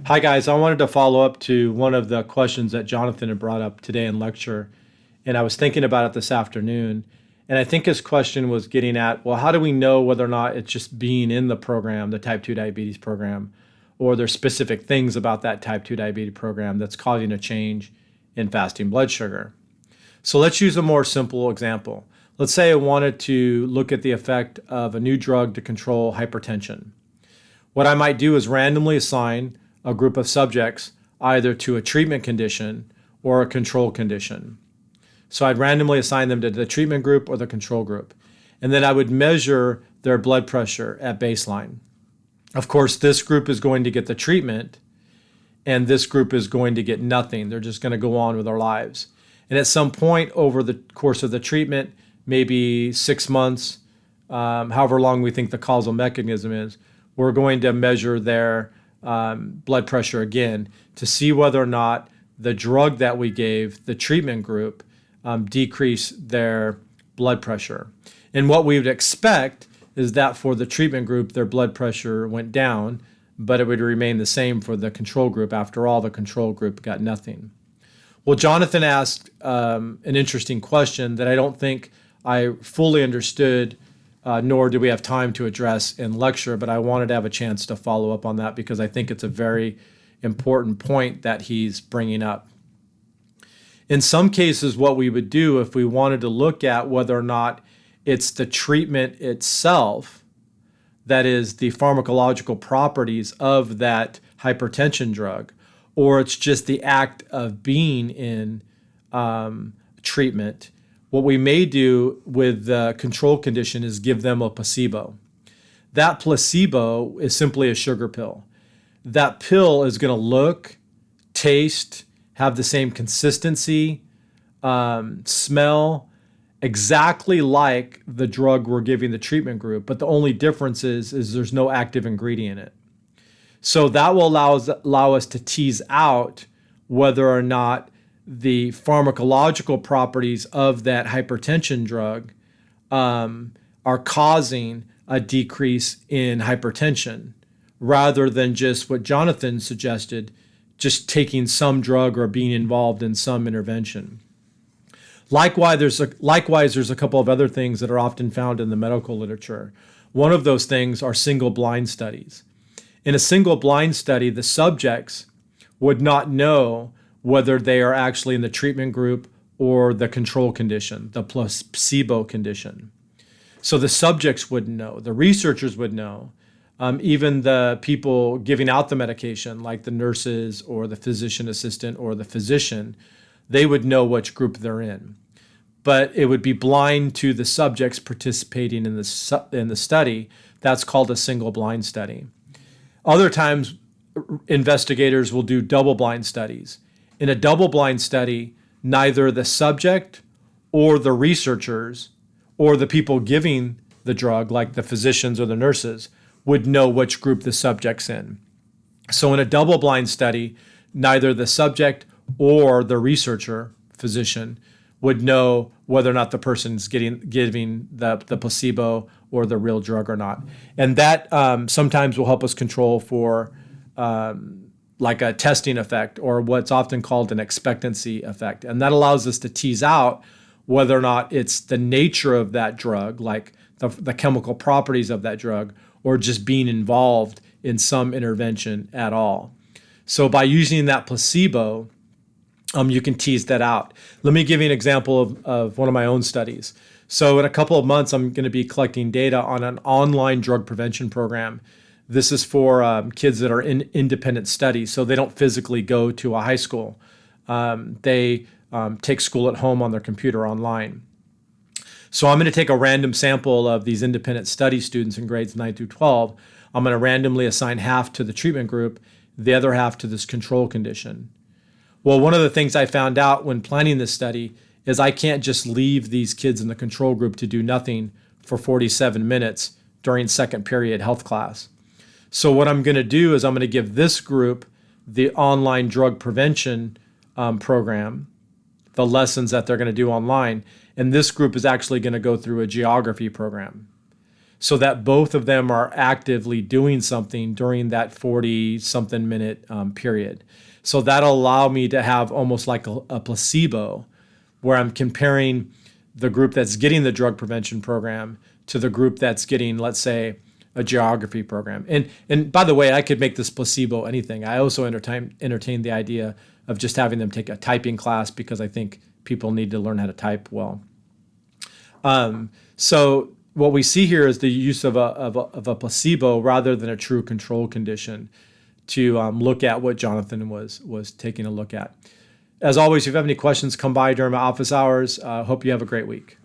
Hi, guys. I wanted to follow up to one of the questions that Jonathan had brought up today in lecture. And I was thinking about it this afternoon. And I think his question was getting at, well, how do we know whether or not it's just being in the program, the type 2 diabetes program, or there's specific things about that type 2 diabetes program that's causing a change in fasting blood sugar? So let's use a more simple example. Let's say I wanted to look at the effect of a new drug to control hypertension. What I might do is randomly assign a group of subjects either to a treatment condition or a control condition. So I'd randomly assign them to the treatment group or the control group. And then I would measure their blood pressure at baseline. Of course, this group is going to get the treatment and this group is going to get nothing. They're just going to go on with their lives. And at some point over the course of the treatment, maybe 6 months, however long we think the causal mechanism is, we're going to measure their blood pressure again to see whether or not the drug that we gave the treatment group decreased their blood pressure. And what we would expect is that for the treatment group, their blood pressure went down, but it would remain the same for the control group. After all, the control group got nothing. Well, Jonathan asked an interesting question that I don't think I fully understood, nor do we have time to address in lecture, but I wanted to have a chance to follow up on that because I think it's a very important point that he's bringing up. In some cases, what we would do if we wanted to look at whether or not it's the treatment itself, that is the pharmacological properties of that hypertension drug, or it's just the act of being in treatment, what we may do with the control condition is give them a placebo. That placebo is simply a sugar pill. That pill is going to look, taste, have the same consistency, smell, exactly like the drug we're giving the treatment group, but the only difference is there's no active ingredient in it. So that will allow us to tease out whether or not the pharmacological properties of that hypertension drug are causing a decrease in hypertension, rather than just what Jonathan suggested, just taking some drug or being involved in some intervention. Likewise, there's a couple of other things that are often found in the medical literature. One of those things are single blind studies. In a single blind study, the subjects would not know whether they are actually in the treatment group or the control condition, the placebo condition. So the subjects wouldn't know. The researchers would know. Even the people giving out the medication, like the nurses or the physician assistant or the physician, they would know which group they're in. But it would be blind to the subjects participating in the study. That's called a single blind study. Other times, investigators will do double-blind studies. In a double-blind study, neither the subject or the researchers or the people giving the drug, like the physicians or the nurses, would know which group the subject's in. So in a double-blind study, neither the subject or the researcher, physician, would know whether or not the person's giving the placebo or the real drug or not. And that sometimes will help us control for like a testing effect or what's often called an expectancy effect. And that allows us to tease out whether or not it's the nature of that drug, like the chemical properties of that drug, or just being involved in some intervention at all. So by using that placebo, you can tease that out. Let me give you an example of one of my own studies. So in a couple of months, I'm going to be collecting data on an online drug prevention program. This is for kids that are in independent studies, so they don't physically go to a high school. They take school at home on their computer online. So I'm going to take a random sample of these independent study students in grades 9 through 12. I'm going to randomly assign half to the treatment group, the other half to this control condition. Well, one of the things I found out when planning this study is I can't just leave these kids in the control group to do nothing for 47 minutes during second period health class. So what I'm going to do is I'm going to give this group the online drug prevention program, the lessons that they're going to do online, and this group is actually going to go through a geography program. so that both of them are actively doing something during that 40-something minute period. So that'll allow me to have almost like a placebo where I'm comparing the group that's getting the drug prevention program to the group that's getting, let's say, a geography program. And by the way, I could make this placebo anything. I also entertain the idea of just having them take a typing class because I think people need to learn how to type well. So what we see here is the use of a placebo rather than a true control condition to look at what Jonathan was taking a look at. As always, if you have any questions, come by during my office hours. Hope you have a great week.